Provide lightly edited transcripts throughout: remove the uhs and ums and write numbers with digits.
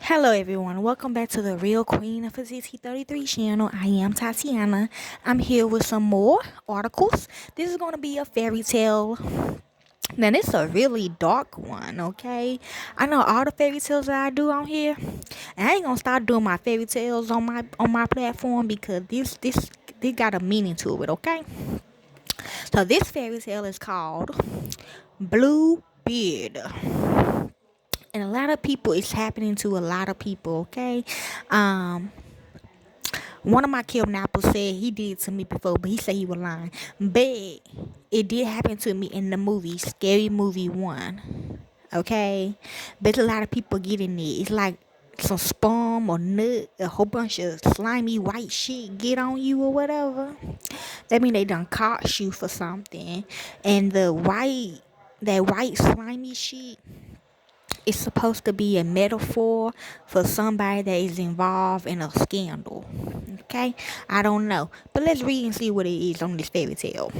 Hello everyone, welcome back to the Real Queen of Fizzy 33 channel. I am Tatiana. I'm here with some more articles. This is going to be a fairy tale. Now this is a really dark one, okay? I know all the fairy tales that I do on here, and I ain't gonna start doing my fairy tales on my platform because this got a meaning to it, okay? So this fairy tale is called Bluebeard. And a lot of people, it's happening to a lot of people, okay? Um, One of my kidnappers said he did it to me before, but he said he was lying. But it did happen to me in the movie, Scary Movie 1, okay? But a lot of people get in it. It's like some sperm or nut, a whole bunch of slimy white shit get on you or whatever. That mean they done caught you for something. And that white slimy shit, it's supposed to be a metaphor for somebody that is involved in a scandal. Okay? I don't know. But let's read and see what it is on this fairy tale.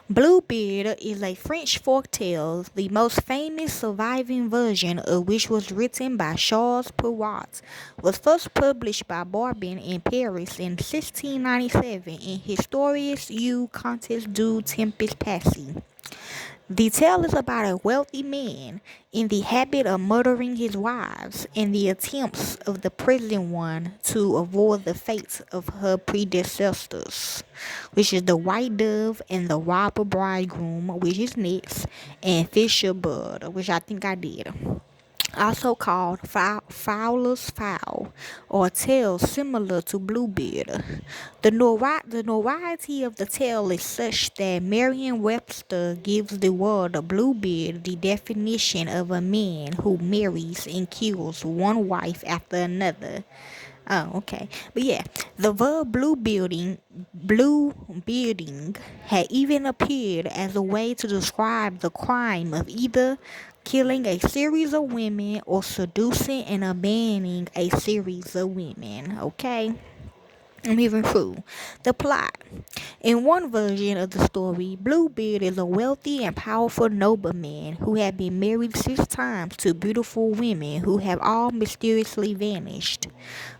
Bluebeard is a French folktale, the most famous surviving version of which was written by Charles Perrault, was first published by Barbin in Paris in 1697 in Histories U Contes du Tempus Passé. The tale is about a wealthy man in the habit of murdering his wives and the attempts of the present one to avoid the fate of her predecessors, which is the white dove and the robber bridegroom, which is next, and fisher bird, which I think I did. Also called Fowler's Fowl, or tale similar to Bluebeard. The notoriety of the tale is such that Merriam-Webster gives the word Bluebeard the definition of a man who marries and kills one wife after another. Oh, okay. But yeah, the verb blue bearding had even appeared as a way to describe the crime of either killing a series of women or seducing and abandoning a series of women. Okay? I'm moving through the plot. In one version of the story, Bluebeard is a wealthy and powerful nobleman who had been married 6 times to beautiful women who have all mysteriously vanished.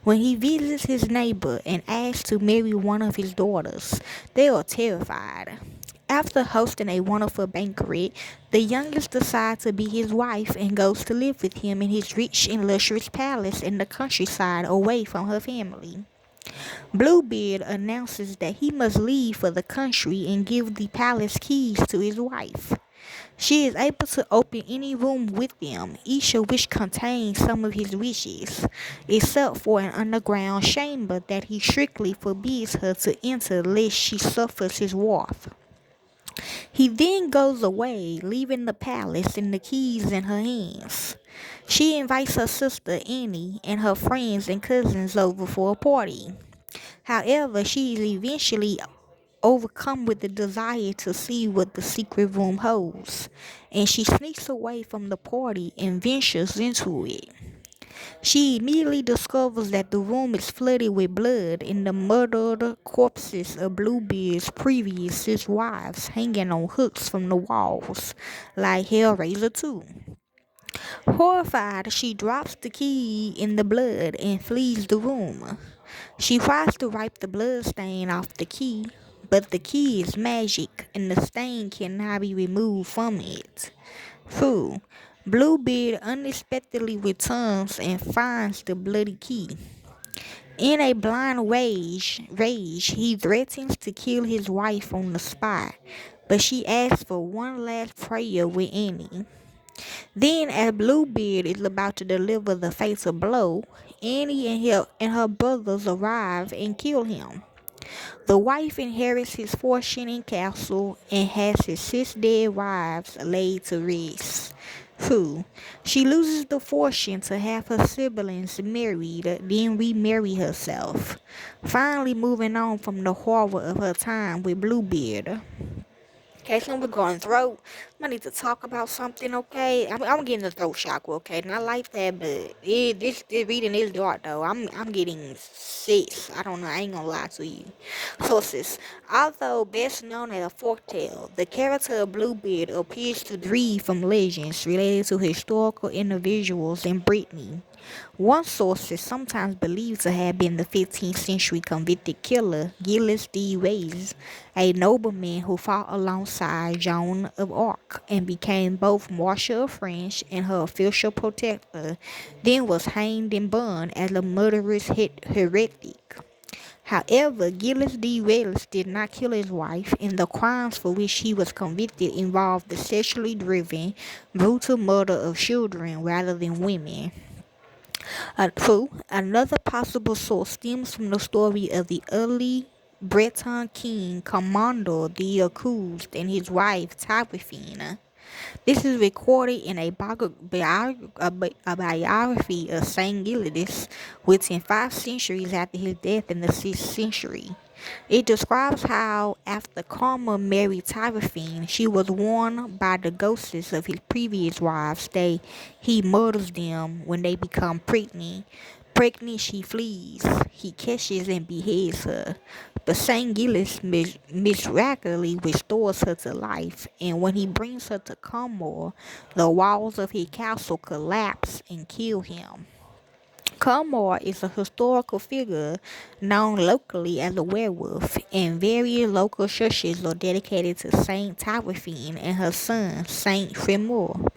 When he visits his neighbor and asks to marry one of his daughters, they are terrified. After hosting a wonderful banquet, the youngest decides to be his wife and goes to live with him in his rich and luxurious palace in the countryside away from her family. Bluebeard announces that he must leave for the country and give the palace keys to his wife. She is able to open any room with them, each of which contains some of his wishes, except for an underground chamber that he strictly forbids her to enter lest she suffers his wrath. He then goes away, leaving the palace and the keys in her hands. She invites her sister Annie and her friends and cousins over for a party. However, she is eventually overcome with the desire to see what the secret room holds, and she sneaks away from the party and ventures into it. She immediately discovers that the room is flooded with blood and the murdered corpses of Bluebeard's previous 6 wives hanging on hooks from the walls, like Hellraiser 2. Horrified, she drops the key in the blood and flees the room. She tries to wipe the blood stain off the key, but the key is magic and the stain cannot be removed from it. Phew. Bluebeard unexpectedly returns and finds the bloody key. In a blind rage, he threatens to kill his wife on the spot, but she asks for one last prayer with Annie. Then, as Bluebeard is about to deliver the fatal blow, Annie and her brothers arrive and kill him. The wife inherits his fortune and castle and has his 6 dead wives laid to rest. Who? She loses the fortune to have her siblings married, then remarry herself, finally moving on from the horror of her time with Bluebeard. Okay, so we're going through I need to talk about something, okay? I'm getting a throat chakra, okay? Not like that, but this reading is dark though. I'm getting sick. I don't know. I ain't gonna lie to you. Sources: although best known as a folktale, the character of Bluebeard appears to derive from legends related to historical individuals in Brittany. One source is sometimes believed to have been the 15th century convicted killer Gilles de Rais, a nobleman who fought alongside Joan of Arc and became both Marshal of France and her official protector, then was hanged and burned as a murderous heretic. However, Gilles de Rais did not kill his wife, and the crimes for which he was convicted involved the sexually driven, brutal murder of children rather than women. True, another possible source stems from the story of the early Breton king Commander the Accused and his wife Tabrifina. This is recorded in a biography of Saint Gildas written 5 centuries after his death in the 6th century. It describes how, after Karma married Tyrafine, she was warned by the ghosts of his previous wives that he murders them when they become pregnant. Pregnant, she flees. He catches and beheads her. But Saint Gilles miraculously restores her to life, and when he brings her to Comor, the walls of his castle collapse and kill him. Comor is a historical figure known locally as a werewolf, and various local churches are dedicated to Saint Tyrafine and her son, Saint Fremor.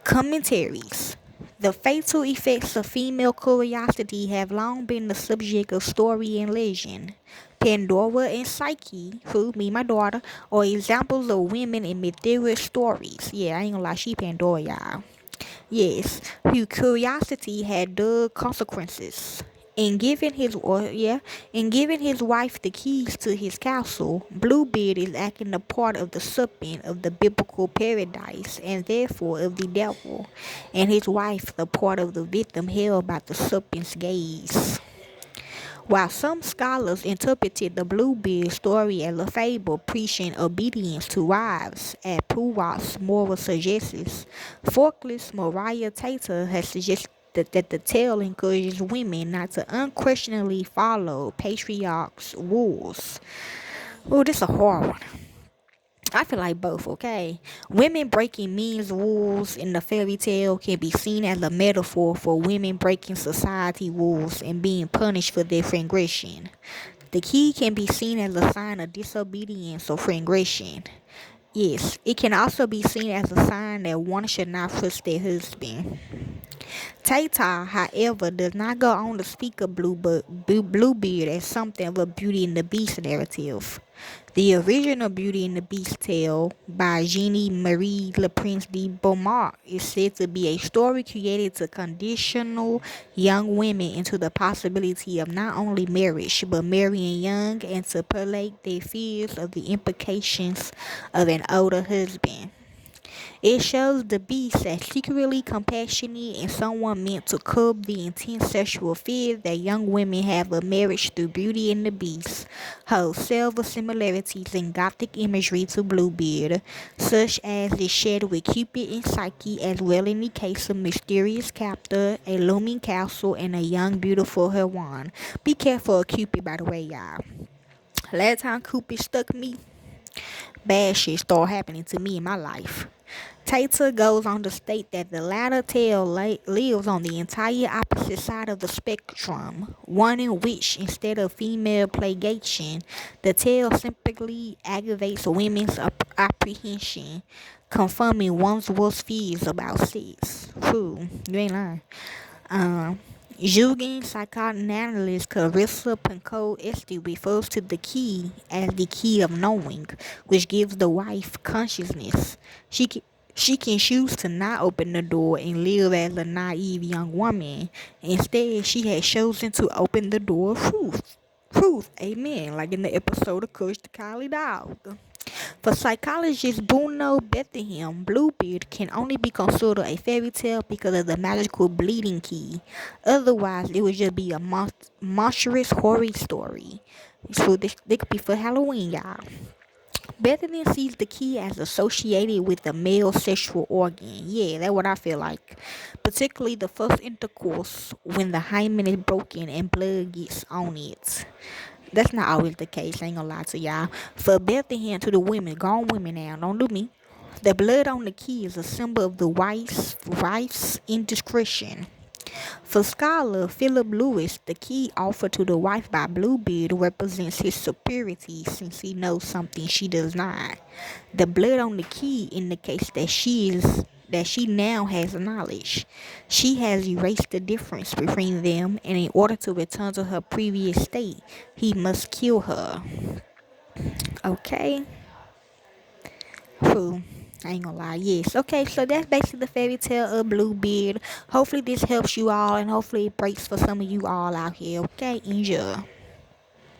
Commentaries: the fatal effects of female curiosity have long been the subject of story and legend. Pandora and Psyche, who, me, my daughter, are examples of women in mysterious stories. Yeah, I ain't gonna lie, she Pandora, y'all. Yes, whose curiosity had due consequences. In giving his wife the keys to his castle, Bluebeard is acting the part of the serpent of the biblical paradise and therefore of the devil, and his wife the part of the victim held by the serpent's gaze. While some scholars interpreted the Bluebeard story as a fable preaching obedience to wives, as Perrault's moral suggests, folklorist Mariah Tater has suggested that the tale encourages women not to unquestioningly follow patriarch's rules. Oh, this is a hard one. I feel like both, okay? Women breaking men's rules in the fairy tale can be seen as a metaphor for women breaking society rules and being punished for their transgression. The key can be seen as a sign of disobedience or transgression. Yes, it can also be seen as a sign that one should not trust their husband. Tata, however, does not go on to speak of Bluebeard as something of a Beauty and the Beast narrative. The original Beauty and the Beast tale by Jeannie Marie Le Prince de Beaumont is said to be a story created to conditional young women into the possibility of not only marriage but marrying young, and to palliate their fears of the implications of an older husband. It shows the beast as secretly compassionate and someone meant to curb the intense sexual fear that young women have of marriage through Beauty and the Beast, holds several similarities in gothic imagery to Bluebeard, such as is shared with Cupid and Psyche, as well in the case of mysterious captor, a looming castle, and a young beautiful heroine. Be careful of Cupid, by the way, y'all. Last time Cupid stuck me, bad shit started happening to me in my life. Tater goes on to state that the latter tale lives on the entire opposite side of the spectrum, one in which, instead of female plagiation, the tale simply aggravates women's apprehension, confirming one's worst fears about sex. True, you ain't lying. Jungian psychoanalyst Carissa Pincoe Esty refers to the key as the key of knowing, which gives the wife consciousness. She can choose to not open the door and live as a naive young woman. Instead, she has chosen to open the door of truth. Truth, amen, like in the episode of Coach the Collie Dog. For psychologist Bruno Bethlehem, Bluebeard can only be considered a fairy tale because of the magical bleeding key. Otherwise, it would just be a monstrous horror story. So this could be for Halloween, y'all. Bethany sees the key as associated with the male sexual organ. Yeah, that's what I feel like. Particularly the first intercourse when the hymen is broken and blood gets on it. That's not always the case, I ain't gonna lie to y'all. For Bethlehem to the women, grown women now, don't do me. The blood on the key is a symbol of the wife's indiscretion. For scholar Philip Lewis, the key offered to the wife by BlueBeard represents his superiority since he knows something she does not. The blood on the key indicates that she now has knowledge. She has erased the difference between them, and in order to return to her previous state, he must kill her. Okay? Whew. I ain't gonna lie, yes. Okay, so that's basically the fairy tale of Bluebeard. Hopefully this helps you all, and hopefully it breaks for some of you all out here. Okay, enjoy.